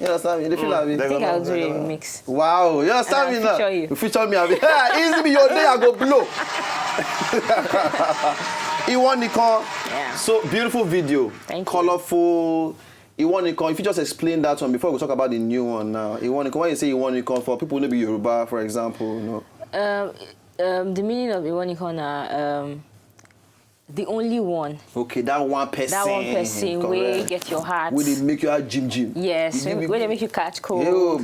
You understand me? They feel like me. I think I'll do a remix. Wow, you understand me now? Feature you. You feature me. Easy be your day, I go blow. Iwanikon. Yeah. So beautiful video. Thank you. Colorful. Iwanikon. If you just explain that one before we talk about the new one now. Iwanikon. When you say Iwanikon, for people who maybe Yoruba, for example, you know. The meaning of Iwanikon are the only one. Okay, that one person. That one person will get your heart. Will they make you a gym? Yes, when they make you catch cold. Yo,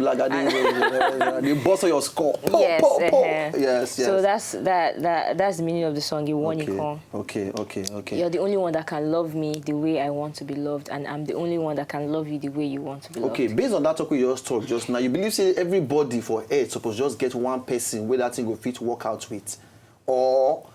they bust on your skull. Yes, Yes. So that's the meaning of the song, Iwanikon. Okay. You're the only one that can love me the way I want to be loved, and I'm the only one that can love you the way you want to be loved. Okay, based on that talk we just talked just now, you believe say everybody for Earth suppose just get one person where that thing go fit work out with, or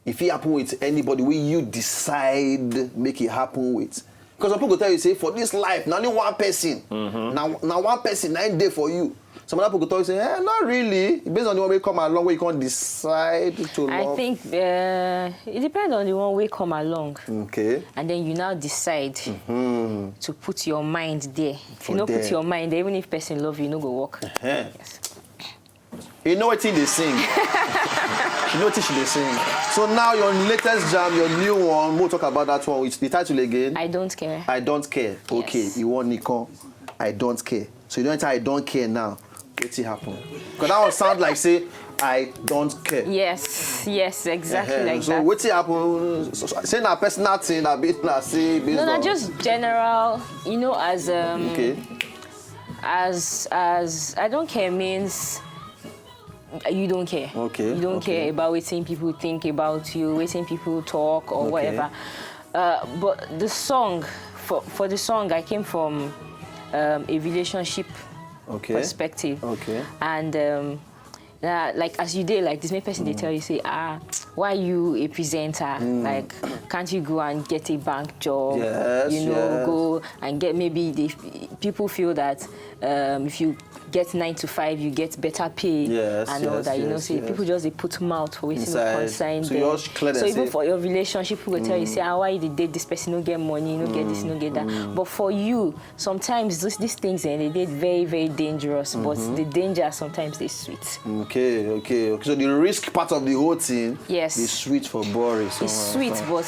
if it happen with anybody where you decide make it happen with? Because some people tell you say for this life now only one person, now one person 9 days for you. Some other people tell you say not really. Based on the one we come along where you can't decide to love. I think it depends on the one we come along. Okay. And then you now decide to put your mind there. If you don't put your mind there, even if person love you, no go walk. Yes. You know what thing they sing. You know what they sing. So now your latest jam, your new one, we'll talk about that one. Which the title again? I don't care. I don't care. Okay, Yes. you want Nikon. I don't care. So you don't enter I don't care now. What's it happen? Because that one sound like say I don't care. Yes, exactly like so that. So what's it happen? So, say na personal thing that be na say based on. No, just general. You know, as okay. As I don't care means. You don't care. Okay. You don't care about what people think about you, what people talk or whatever. But the song, for the song, I came from a relationship perspective. Okay. And like as you did, like this main person they tell you say, why you a presenter? Like, can't you go and get a bank job? Yes, you know, go and get people feel that if you get 9 to 5, you get better pay and all that. You know, so people just they put mouth for waiting consign them. So even for your relationship, people will tell you say, why you date this person? No get money, no get this, no get that. But for you, sometimes these things they did very, very dangerous. But the danger sometimes they sweet. Okay. So the risk part of the whole thing, is sweet for Boris. It's sweet, but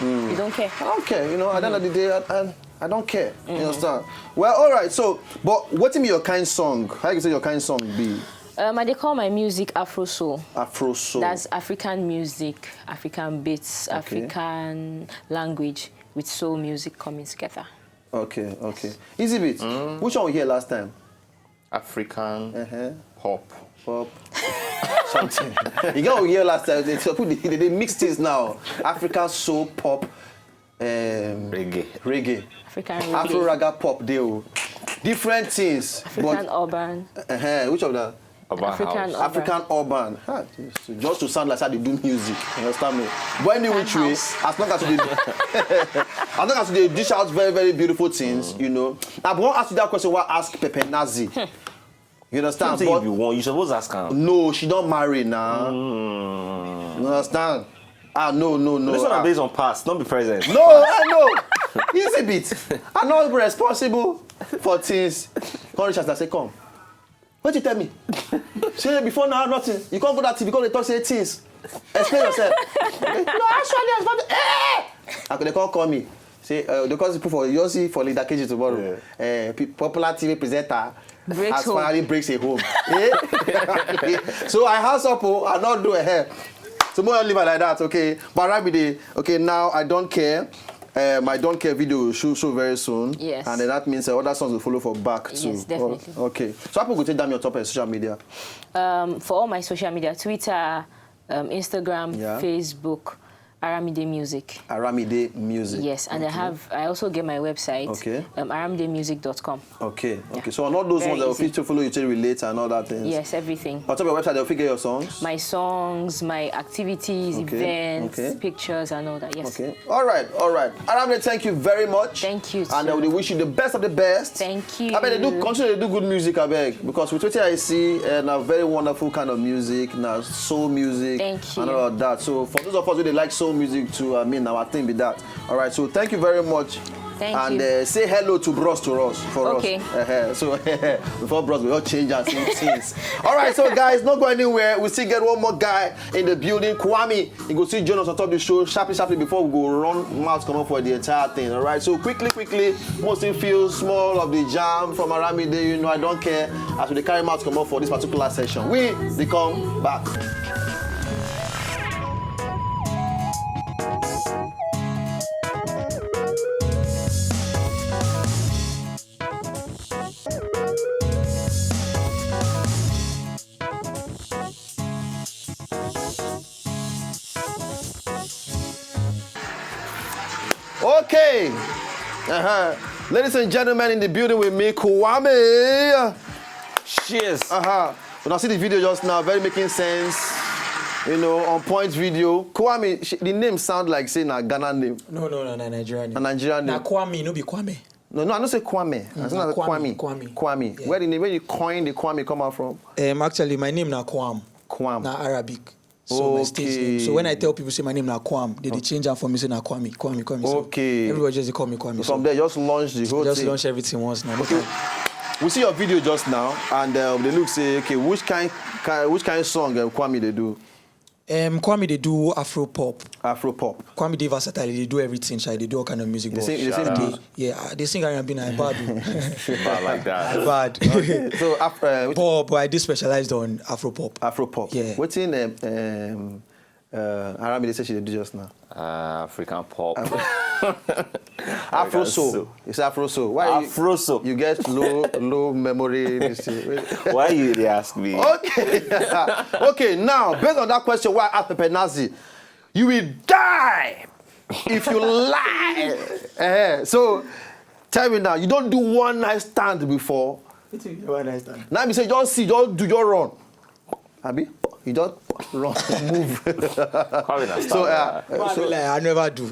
you don't care. Okay, you know, at the end of the day, I don't care. You understand? Well, all right. So, but what be your kind song? How you say your kind song be? They call my music Afro Soul. Afro Soul. That's African music, African beats, African language with soul music coming together. Okay. Easy beat. Which one we hear last time? African pop. Something. You got hear last time. They mix this now. African soul pop. Reggae. African reggae. Afro raga pop deal. Different things. African urban. Which of that? African urban. Just to sound like how they do music. You understand me? But any which way, as long as they dish out very, very beautiful things, you know. Now, but I won't ask you that question. What ask Pepenazi? You understand? But if you want, you supposed to ask her. No, she don't marry now. You understand? No. This one is based on past, not be present. No, I know. Easy bit. I'm not responsible for things. Come Richard, I say, come. What you tell me? Say before now, nothing. You can't go that TV because they talk say things. Explain yourself. No, actually, I was about to. They can't call me. Say, because people for you see for leader KG tomorrow. Popular TV presenter. As finally breaks a home. So I house up, I not do a hair. So more leave it like that, okay? But Aramide, okay, now I don't care. My don't care video will show very soon. Yes. And then that means other songs will follow for back too. Yes, definitely. Okay. So how people take down your top social media? For all my social media, Twitter, Instagram, Facebook, Aramide Music. Aramide Music. Yes, and I also get my website. Okay. aramidemusic.com. Okay. So on all those ones that will fit to follow you to relate and all that things. Yes, everything. On top of your website, they'll figure your songs. My songs, my activities, events, pictures, and all that. Yes. Okay. All right. Aramide, thank you very much. Thank you. And we wish you the best of the best. Thank you. I bet they continue to do good music, I beg, because with what I see, now very wonderful kind of music, now soul music, thank you, and all of that. So for those of us who they like soul music too, I mean, our thing be that. All right. So thank you very much. Thank you. And say hello to bros for us. So before bros, we all change and sing things. All right, so guys, not go anywhere. We still get one more guy in the building, Kuammy. You go see join us on top of the show, sharply before we go run mouth come up for the entire thing. All right, so quickly, mostly feel small of the jam from Aramide. You know, I don't care. As we carry mouth come up for this particular session, they come back. Okay. Ladies and gentlemen, in the building with me, Kuammy. Cheers. When I see the video just now, very making sense. You know, on point video. Kuammy, the name sound like saying a Ghana name. No, Nigerian name. A Nigerian name. Na Kuammy, no be Kwame. No, I don't say Kwame. I say Kuammy. Yeah. Where you coin the Kuammy come out from? Actually, my name na Kuam. Na Arabic. So my stage name. So when I tell people say my name na Kuam, they change that for me say na Kuammy. Okay. So everybody just call me Kuammy. From there, just launch the whole thing. Just launch everything once now. Okay. We see your video just now, and they look say, okay, which kind song Kuammy they do? Kuammy they do Afro pop. Kuammy they versatile. They do everything. They do all kind of music. They sing they sing R&B and bad. I like that. Bad. Okay. So but I do specialized on Afro pop. Yeah. What's in Aramide said she did just now? African pop. Afro soul. It's Afro soul. Why Afro soul? You get low memory. Why you ask me? Okay. Okay. Now, based on that question, why ask Pepenazi? You will die if you lie. So, tell me now. You don't do one night stand before. One night stand. Now you say just do your run. Abi? You don't run, move. I never do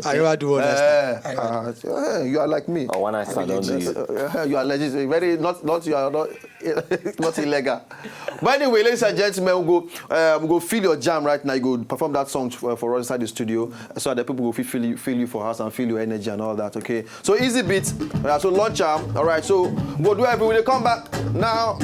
one night stand. You are like me. Oh, one night stand, don't do you? You are legit. Very not you are not illegal. But anyway, ladies and gentlemen, we go feel your jam right now. You go perform that song for us inside the studio, so that people will feel you for us and feel your energy and all that. Okay. So easy beat. So launch jam. All right. So go do everything. They come back now.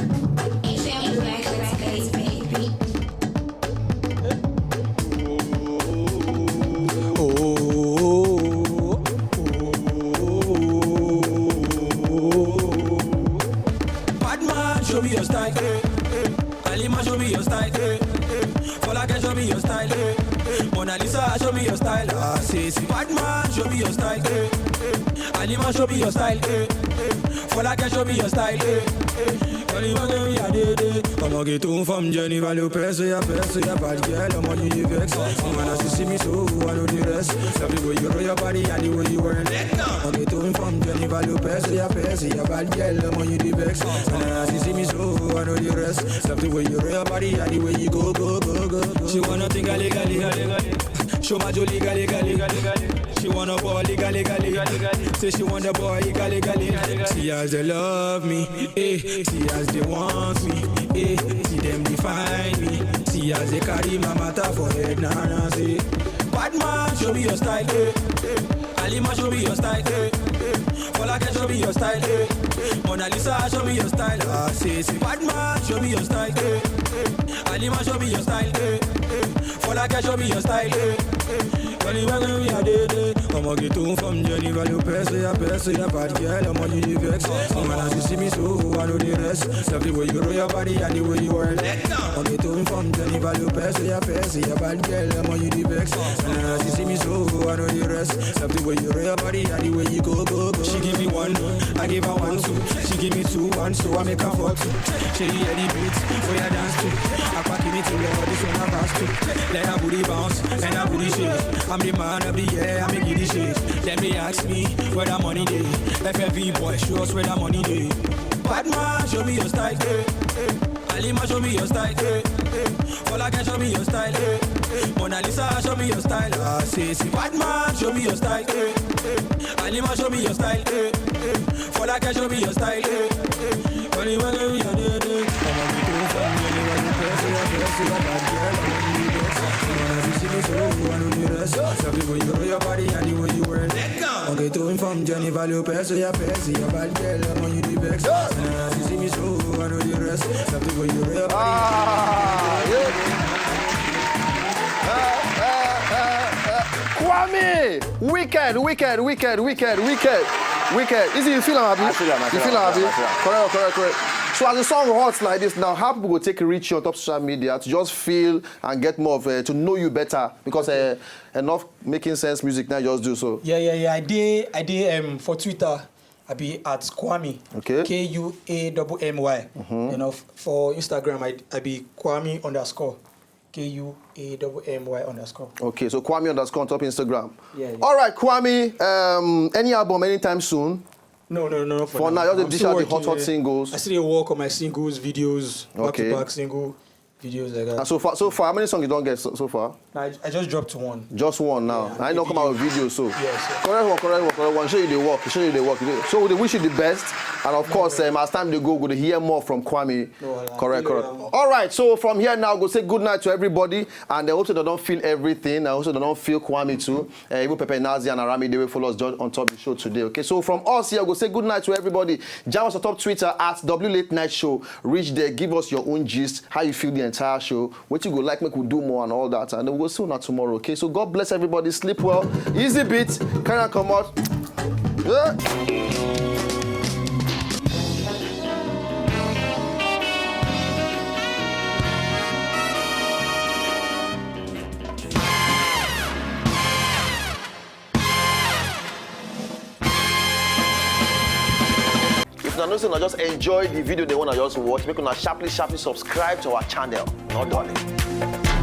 Show me your style, Alima, show me your style, Folake, show me your style, Mona Lisa, show me your style, Batman, show me your style, Alima, show me your style, Folake, show me your style, I'ma get home from Jennifer Lopez, yeah, bad girl, I'm on you vex. When see me so, I know the rest. Love the way you roll your body and the way you wear it. I'ma get home from Jennifer Lopez, yeah, bad girl, I'm on you vex. When see me so, I know the rest. Love the way you roll your body and the way you go. She wanna think legally. Show my jolly gali. She wanna boy legally. Say she want the boy legally. See as they love me, see as they want me, see them define me. See as they carry my matter for head, nah, see. Batman, show me your style, Alima, show me your style, Folake, show me your style, Mona Lisa, show me your style, say, Batman, show me your style, Alima, show me your style, Folake, show me your style, I'ma get home from Jennifer Lopez, yeah, bad girl, I'm on you vex. When see me so, I know the rest. Love the way you roll your body and the way you wear it. I'ma get home from Jennifer Lopez, yeah, bad girl, I'm on you vex. When see me so, I know the rest. Love the way you roll your body and the way you go. She give me 1, I give her 1, 2. She give me 2, 1, so I make her 4, 2. She hear the beats, where I dance to. I pack me to love, this one I pass to. Let her booty bounce, and her booty shake. I'm the man of the year, I make it the shake. Let me ask me, where the money day? FFV boy, show us where the money day. Batman, show me your style, Alima, show me your style, Folake, show me your style, Mona Lisa, show me your style. I say, Batman, show me your style, Alima, show me your style, Folake, show me your style, Only one of you did it. I'm on the go for me, anyone who press it, a bad girl, I'm see me so you want to do this. Some people you know your body and the way you wear it. Okay, to inform Johnny Value, so your face, your bad girl, I'm on you the vex. You see me so you want to do the rest. Some people you know your body. Kuammy! Wicked. Easy, you feel happy? You feel happy? Correct. So as the song hot like this now, how people go take a reach you on top social media to just feel and get more of to know you better? Because enough making sense music now just do so. Yeah. I did for Twitter. I be at Kuammy. Okay. Kuammy. You know, for Instagram I be Kuammy _. Kuammy_. Okay, so Kuammy _ on top Instagram. Yeah. All right, Kuammy. Any album anytime soon? No. For now, you're the hot singles. I still work on my singles, videos, back-to-back single videos like that. And so far, how many songs you don't get so far? I just dropped 1. Just 1 now. Yeah, I don't come out with videos, so. Yes. Correct one. Show you the work. So we wish you the best. And of course, as time they go, we're going to hear more from Kuammy. Correct. All right, so from here now, go say good night to everybody. And I hope they don't feel everything. I also don't feel Kuammy too. Even Pepenazi and Aramide, they will follow us on top of the show today. Okay, so from us here, go say good night to everybody. Join us on top Twitter at W Late Night Show. Reach there, give us your own gist, how you feel the entire show, what you go like, make we do more and all that. And then we'll see you now tomorrow. Okay, so God bless everybody. Sleep well. Easy beat. Can I come out? Yeah. If you know, just enjoy the video they want to just watch, make una sharply subscribe to our channel. Not done.